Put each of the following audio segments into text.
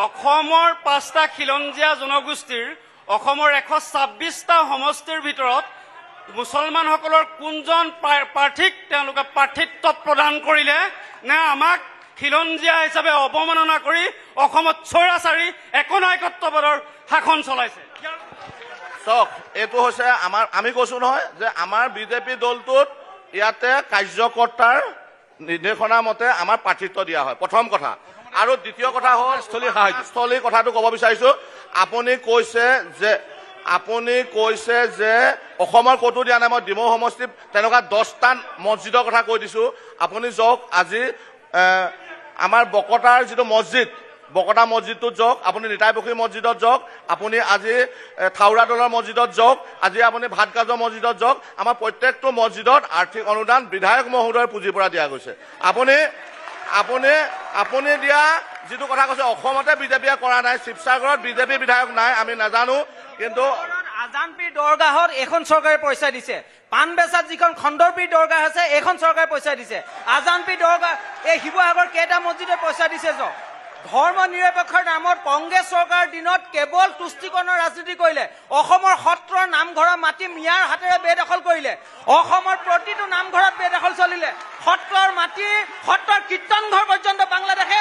অসমৰ 5টা খিলঞ্জীয়া জনগোষ্ঠীৰ অসমৰ 126টা সমষ্টিৰ ভিতৰত মুছলমানসকলৰ কোনজন প্ৰাৰ্থীক তেওঁলোকে প্ৰাৰ্থিত্ব প্ৰদান কৰিলে নে আমাক খিলঞ্জীয়া হিচাপে অৱমাননা কৰি অসমত স্বৈৰাচাৰী একনায়কত্ববাদৰ শাসন চলাইছে? চাওক, এইটো হৈছে আমাৰ, আমি কৈছো নহয় যে আমাৰ বিজেপি দলটোত ইয়াতে কাৰ্যকৰ্তাৰ নিৰ্দেশনা মতে আমাৰ প্ৰাৰ্থিত্ব দিয়া হয়, প্ৰথম কথা। আৰু দ্বিতীয় কথা হ'ল স্থলীৰ কথাটো ক'ব বিচাৰিছো। আপুনি কৈছে যে অসমৰ ক'তো দিয়া নাই। মই ডিমৌ সমষ্টিত তেনেকুৱা 10টা মছজিদৰ কথা কৈ দিছো। আপুনি যাওক, আজি আমাৰ বকতাৰ যিটো মছজিদ, বকতা মছজিদটোত যাওক, আপুনি নিতাইপুখুৰী মছজিদত যাওক, আপুনি আজি থাউৰা দলৰ মছজিদত যাওক, আজি আপুনি ভাতগাজৰ মছজিদত যাওক। আমাৰ প্ৰত্যেকটো মছজিদত আৰ্থিক অনুদান বিধায়ক মহোদয়ৰ পুঁজিৰ পৰা দিয়া গৈছে। আপুনি দিয়া যিটো কথা কৈছে অসমতে বিজেপিয়ে কৰা নাই, শিৱসাগৰত বিজেপি বিধায়ক নাই, আমি নাজানো। কিন্তু আজানপীৰ দৰগাহত এখন চৰকাৰে পইচা দিছে, পাণবেচাত যিখন খণ্ডৰপীৰ দৰগাহ আছে এইখন চৰকাৰে পইচা দিছে। আজানপীৰ দৰগাহ এই শিৱসাগৰ কেইটা মছজিদে পইচা দিছে? ধৰ্ম নিৰপেক্ষৰ নামত কংগ্ৰেছ চৰকাৰৰ দিনত কেৱল তুষ্টিকৰণৰ ৰাজনীতি কৰিলে। অসমৰ সত্ৰৰ নামঘৰৰ মাটি মিয়াৰ হাতেৰে বেদখল কৰিলে। অসমৰ প্ৰতিটো নামঘৰত বেদখল চলিলে। সত্ৰৰ মাটি, সত্ৰৰ কীৰ্তন ঘৰ পৰ্যন্ত বাংলাদেশে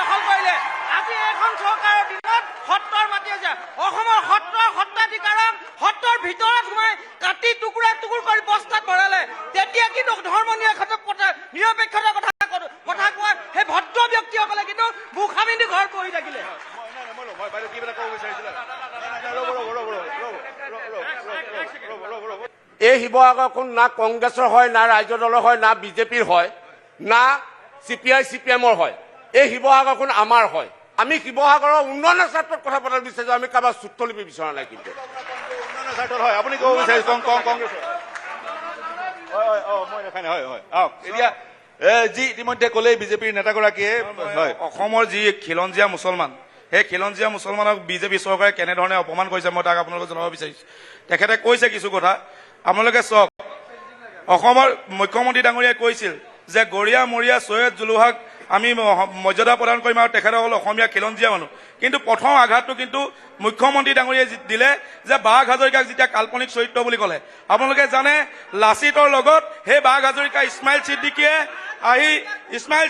দখল কৰিলে। আজি এখন চৰকাৰৰ দিনত সত্ৰৰ মাটি আছে। অসমৰ সত্ৰাধিকাৰক সত্ৰৰ ভিতৰত সোমাই কাটি টুকুৰা কৰি বস্তাত ভৰালে। তেতিয়া কিন্তু ধৰ্ম নিৰপেক্ষতাৰ কথা কোৱা সেই ভদ্ৰ ব্যক্তিসকলে কিন্তু মুখামিন্দি ঘৰত বহি থাকিলে। এই শিৱসাগৰখন না কংগ্ৰেছৰ হয়, না ৰাজ্য দলৰ হয়, না বিজেপিৰ হয়, না CPI CPMৰ হয়। এই শিৱসাগৰখন আমাৰ হয়। আমি শিৱসাগৰৰ উন্নয়নৰ ক্ষেত্ৰত কথা পাতিব বিচাৰিছো, আমি কাৰোবাৰ চুক্তলিপি বিচৰা নাই। কিন্তু আপুনি ক'ব বিচাৰিছে কংগ্ৰেছৰ এতিয়া যি ইতিমধ্যে ক'লে বিজেপিৰ নেতাগৰাকীয়ে অসমৰ যি খিলঞ্জীয়া মুছলমান, সেই খিলঞ্জীয়া মুছলমানক বিজেপি চৰকাৰে কেনেধৰণে অপমান কৰিছে মই তাক আপোনালোকক জনাব বিচাৰিছো। তেখেতে কৈছে কিছু কথা, আপোনালোকে চাওক। অসমৰ মুখ্যমন্ত্ৰী ডাঙৰীয়াই কৈছিল যে গৰিয়া মৰিয়া চৈয়দ জুলুহাক আমি মৰ্যাদা প্ৰদান কৰিম আৰু তেখেতসকল অসমীয়া খিলঞ্জীয়া মানুহ। কিন্তু প্ৰথম আঘাতটো কিন্তু মুখ্যমন্ত্ৰী ডাঙৰীয়াই দিলে যে বাঘ হাজৰিকাক যেতিয়া কাল্পনিক চৰিত্ৰ বুলি ক'লে। আপোনালোকে জানে লাচিতৰ লগত সেই বাঘ হাজৰিকা ইছমাইল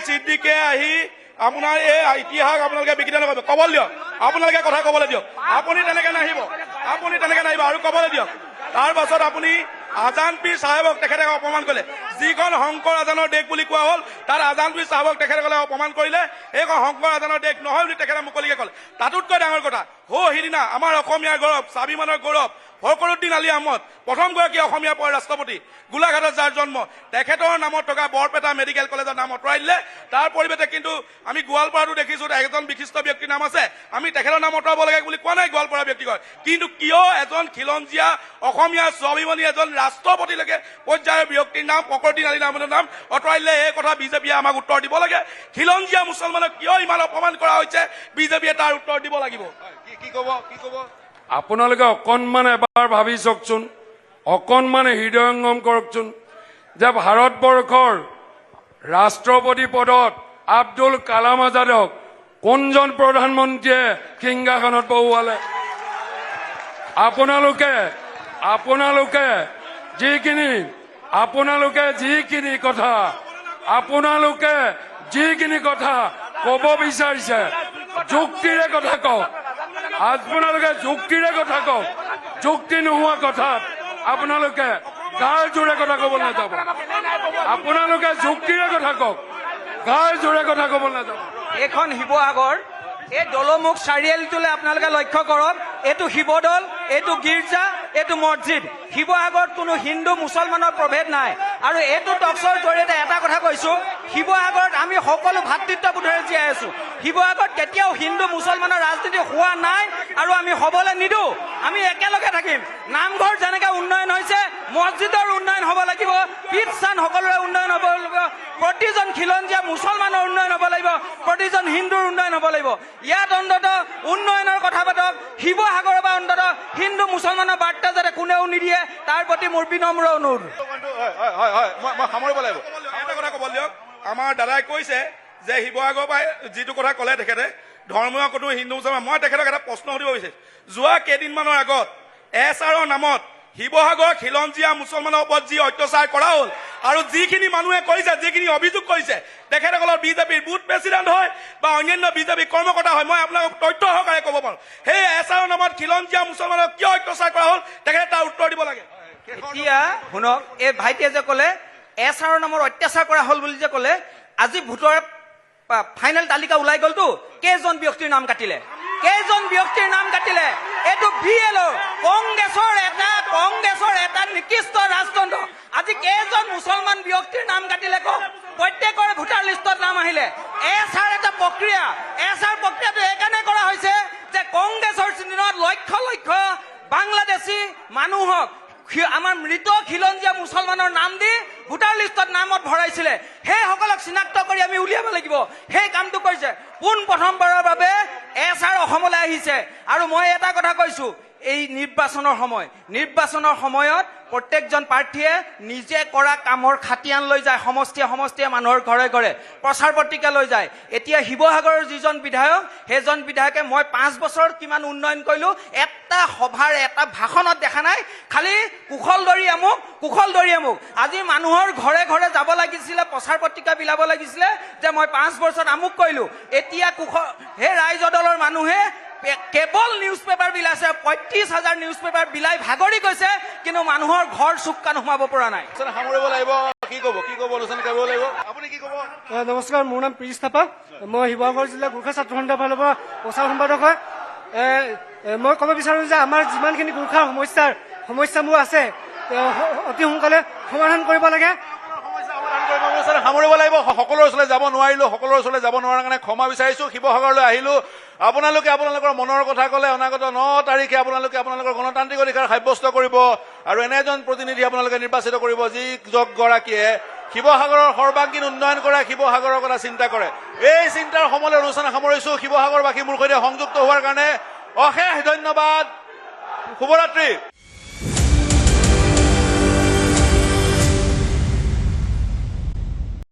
ছিদ্দিকে আহি আপোনাৰ এই ইতিহাস আপোনালোকে বিকৃত নকৰিব। ক'বলৈ দিয়ক, আপোনালোকে কথা ক'বলৈ দিয়ক। আপুনি তেনেকে নাহিব আৰু ক'বলৈ দিয়ক। তাৰ পাছত আপুনি আজানপীৰ চাহেবক তেখেতে অপমান কৰিলে। যিখন শংকৰ আজানৰ দেশ বুলি কোৱা হ'ল, তাত আজানপীৰ চাহেবক তেখেতসকলে অপমান কৰিলে। এইখন শংকৰ আজানৰ দেশ নহয় বুলি তেখেতে মুকলিকে ক'লে। তাতোতকৈ ডাঙৰ কথা, সিদিনা আমাৰ অসমীয়াৰ গৌৰৱ, স্বাভিমানৰ গৌৰৱ ফখৰুদ্দিন আলী আহমদ, প্ৰথমগৰাকী অসমীয়া ৰাষ্ট্ৰপতি, গোলাঘাটত যাৰ জন্ম, তেখেতৰ নামত থকা বৰপেটা মেডিকেল কলেজৰ নাম আঁতৰাই দিলে। তাৰ পৰিৱৰ্তে কিন্তু আমি গোৱালপাৰাতো দেখিছো এজন বিশিষ্ট ব্যক্তিৰ নাম আছে, আমি তেখেতৰ নাম আঁতৰাব লাগে বুলি কোৱা নাই গোৱালপাৰা ব্যক্তিগত। কিন্তু কিয় এজন খিলঞ্জীয়া অসমীয়া স্বাভিমানী এজন ৰাষ্ট্ৰপতিলৈকে পৰ্যায়ৰ ব্যক্তিৰ নাম ফখৰুদ্দিন আলী আহমদৰ নাম আঁতৰাই দিলে? এই কথা বিজেপিয়ে আমাক উত্তৰ দিব লাগে। খিলঞ্জীয়া মুছলমানক কিয় ইমান অপমান কৰা হৈছে, বিজেপিয়ে তাৰ উত্তৰ দিব লাগিব। কি ক'ব? আপোনালোকে অকণমান এবাৰ ভাবি চাওকচোন, অকণমান হৃদয়ঙ্গম কৰকচোন যে ভাৰতবৰ্ষৰ ৰাষ্ট্ৰপতি পদত আব্দুল কালাম আজাদক কোনজন প্ৰধানমন্ত্ৰীয়ে সিংহাসনত বহুৱালে? আপোনালোকে যিখিনি কথা ক'ব বিচাৰিছে যুক্তিৰে কথা কওক। আপোনালোকে যুক্তিৰে কথা কওক। যুক্তি নোহোৱা কথাত আপোনালোকে গাৰ জোৰে কথা ক'ব নাযাব। আপোনালোকে যুক্তিৰে কথা কওক, গাৰ জোৰে কথা ক'ব নাযাব। এইখন শিৱসাগৰ, এই দলমুখ চাৰিআলিটোলৈ আপোনালোকে লক্ষ্য কৰক। এইটো শিৱদৌল, এইটো গীৰ্জা, এইটো মছজিদ। শিৱসাগৰত কোনো হিন্দু মুছলমানৰ প্ৰভেদ নাই। আৰু এইটো টকছৰ জৰিয়তে এটা কথা কৈছো, শিৱসাগৰত আমি সকলো ভাতৃত্ববোধেৰে জীয়াই আছো। শিৱসাগৰত কেতিয়াও হিন্দু মুছলমানৰ ৰাজনীতি হোৱা নাই আৰু আমি হ'বলৈ নিদিওঁ। আমি একেলগে থাকিম। নামঘৰ যেনেকে উন্নয়ন হৈছে, মছজিদৰ উন্নয়ন হ'ব লাগিব, পীঠস্থান সকলোৰে উন্নয়ন হ'ব লাগিব, প্ৰতিজন খিলঞ্জীয়া মুছলমানৰ উন্নয়ন হ'ব লাগিব, প্ৰতিজন হিন্দুৰ উন্নয়ন হ'ব লাগিব। ইয়াত অন্ততঃ উন্নয়নৰ কথা পাতক। শিৱসাগৰৰ পৰা অন্ততঃ হিন্দু মুছলমানৰ বাৰ্তা যাতে কোনেও নিদিয়ে, তাৰ প্ৰতি মোৰ বিনম্ৰ অনুৰোধ। মই সামৰিব লাগিব। এটা কথা ক'ব দিয়ক। আমাৰ দাদাই কৈছে যে শিৱসাগৰৰ পৰা যিটো কথা ক'লে তেখেতে ধৰ্মীয় কোনো হিন্দু মুছলমান, মই তেখেতক এটা প্ৰশ্ন সুধিব বিচাৰিছোঁ। যোৱা কেইদিনমানৰ আগত SRৰ নামত শিৱসাগৰ খিলঞ্জীয়া মুছলমানৰ ওপৰত যি অত্যাচাৰ কৰা হ'ল আৰু যিখিনি মানুহে কৰিছে, যিখিনি অভিযোগ কৰিছে, তেখেতসকলৰ বিজেপিৰ বুথ প্ৰেচিডেণ্ট হয় বা অন্যান্য বিজেপি কৰ্মকৰ্তা হয়, মই আপোনালোকক তথ্য সহকাৰে ক'ব পাৰোঁ। সেই SRৰ নামত খিলঞ্জীয়া মুছলমানক কিয় অত্যাচাৰ কৰা হ'ল, তেখেতে তাৰ উত্তৰ দিব লাগে। এতিয়া শুনক, এই ভাইটিয়ে যে ক'লে SRৰ নামৰ অত্যাচাৰ কৰা হ'ল বুলি যে ক'লে, আজি ভোটৰ ফাইনেল তালিকা ওলাই গ'লতো, কেইজন ব্যক্তিৰ নাম কাটিলে, কেইজন ব্যক্তিৰ নাম কাটিলে? এইটো BLO কংগ্ৰেছৰ এটা নিকৃষ্ট ৰাজতন্ত্ৰ। আজি কেইজন মুছলমান ব্যক্তিৰ নাম কাটিলে কওক? প্ৰত্যেকৰে ভোটাৰ লিষ্টত নাম আহিলে। SR এটা প্ৰক্ৰিয়া, SR প্ৰক্ৰিয়াটো এইকাৰণে কৰা হৈছে যে কংগ্ৰেছৰ দিনত লক্ষ লক্ষ বাংলাদেশী মানুহক আমাৰ মৃত খিলঞ্জীয়া মুছলমানৰ নাম দি ভোটাৰ লিষ্টত নামত ভৰাইছিলে, সেইসকলক চিনাক্ত কৰি আমি উলিয়াব লাগিব। সেই কামটো কৰিছে। পোন প্ৰথমবাৰৰ বাবে SR অসমলৈ আহিছে। আৰু মই এটা কথা কৈছো, এই নিৰ্বাচনৰ সময়ত প্ৰত্যেকজন প্ৰাৰ্থীয়ে নিজে কৰা কামৰ খাতিয়ান লৈ যায়, সমষ্টিয়ে মানুহৰ ঘৰে ঘৰে প্ৰচাৰ পত্ৰিকা লৈ যায়। এতিয়া শিৱসাগৰৰ যিজন বিধায়ক, সেইজন বিধায়কে মই 5 বছৰত কিমান উন্নয়ন কৰিলো, এটা সভাৰ এটা ভাষণত দেখা নাই, খালি কুশলদৰী আমুক। আজি মানুহৰ ঘৰে ঘৰে যাব লাগিছিলে, প্ৰচাৰ পত্ৰিকা বিলাব লাগিছিলে যে মই 5 বছৰত আমুক কৰিলো। এতিয়া সেই ৰাইজৰ দলৰ মানুহে কেৱল নিউজ পেপাৰ বিলাইছে, 35,000 নিউজ পেপাৰ বিলাই ভাগৰি গৈছে, কিন্তু মানুহৰ ঘৰ চুক কাণ সোমাব পৰা নাই। সামৰিব লাগিব, কি ক'ব অনুষ্ঠান কৰিব লাগিব, আপুনি কি ক'ব? নমস্কাৰ, মোৰ নাম প্ৰীশ থাপা, মই শিৱসাগৰ জিলা গোৰ্খা ছাত্ৰ সন্থাৰ ফালৰ পৰা প্ৰচাৰ সম্পাদক হয়। মই ক'ব বিচাৰোঁ যে আমাৰ যিমানখিনি গোৰ্খাৰ সমস্যাবোৰ আছে, অতি সোনকালে সমাধান কৰিব লাগে। সামৰিব লাগিব। সকলোৰ ওচৰলৈ যাব নোৱাৰিলো, সকলোৰ ওচৰলৈ যাব নোৱাৰাৰ কাৰণে ক্ষমা বিচাৰিছো। শিৱসাগৰলৈ আহিলো, আপোনালোকে আপোনালোকৰ মনৰ কথা ক'লে অনাগত 9 তাৰিখে আপোনালোকে আপোনালোকৰ গণতান্ত্ৰিক অধিকাৰ সাব্যস্ত কৰিব আৰু এনে এজন প্ৰতিনিধি আপোনালোকে নিৰ্বাচিত কৰিব যি গৰাকীয়ে শিৱসাগৰৰ সৰ্বাংগীন উন্নয়ন কৰা, শিৱসাগৰৰ কথা চিন্তা কৰে। এই চিন্তাৰ সময়লৈ অনুষ্ঠান সামৰিছো। শিৱসাগৰবাসী মোৰ সৈতে সংযুক্ত হোৱাৰ কাৰণে অশেষ ধন্যবাদ। শুভৰাত্ৰি।